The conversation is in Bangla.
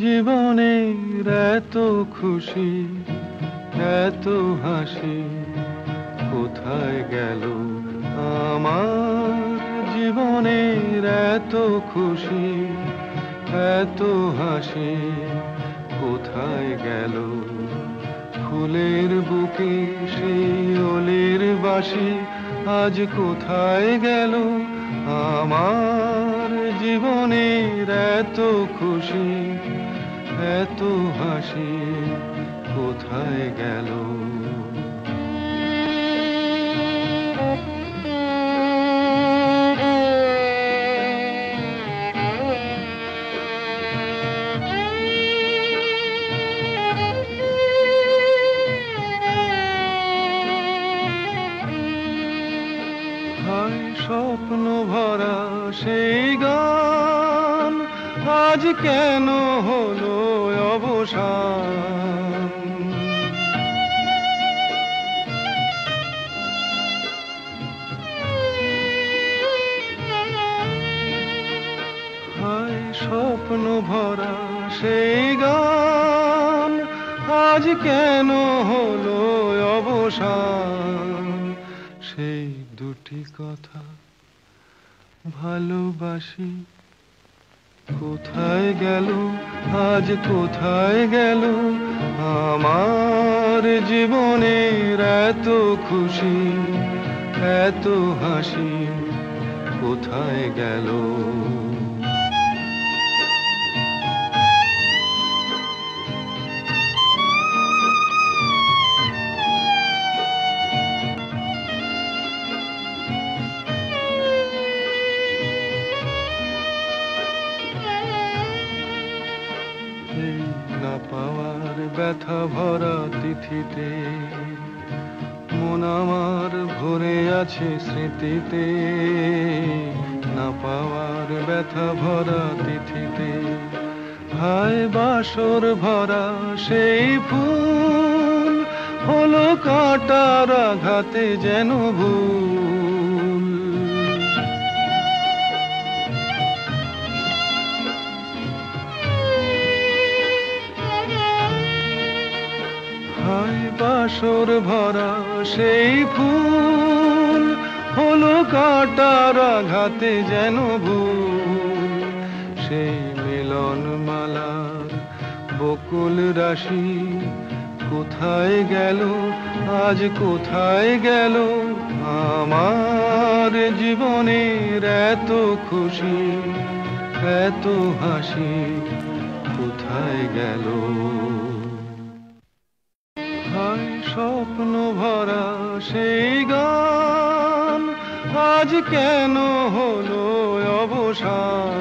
জীবনের এত খুশি, এত হাসি কোথায় গেল আমার? জীবনের এত খুশি, এত হাসি কোথায় গেল? ফুলের বুকে সেই ওলের বাঁশি আজ কোথায় গেল আমার? জীবনের এত খুশি, এত হাসি কোথায় গেল? হায় স্বপ্ন ভরা সেই গান আজ কেন হলো অবসান? হায় স্বপ্ন ভরা সেই গান আজ কেন হলো অবসান? সেই দুটি কথা ভালোবাসি কোথায় গেল আজ? কোথায় গেল আমার? জীবনের এত খুশি, এত হাসি কোথায় গেল? এই না পাওয়ার ব্যথা ভরা তিথিতে মন আমার ভরে আছে স্মৃতিতে। না পাওয়ার ব্যথা ভরা তিথিতে হায় বাসর ভরা সেই ফুল হলো কাঁটার আঘাতে যেন ভুল। হায় বাসর ভরা সেই ফুল হলো কাঁটার আঘাতে যেন ভুল। সেই মিলন মালার বকুল রাশি কোথায় গেল আজ? কোথায় গেল আমার? জীবনের এত খুশি, এত হাসি কোথায় গেল? হায় স্বপ্ন ভরা সেই গান আজ কেন হলো অবসান?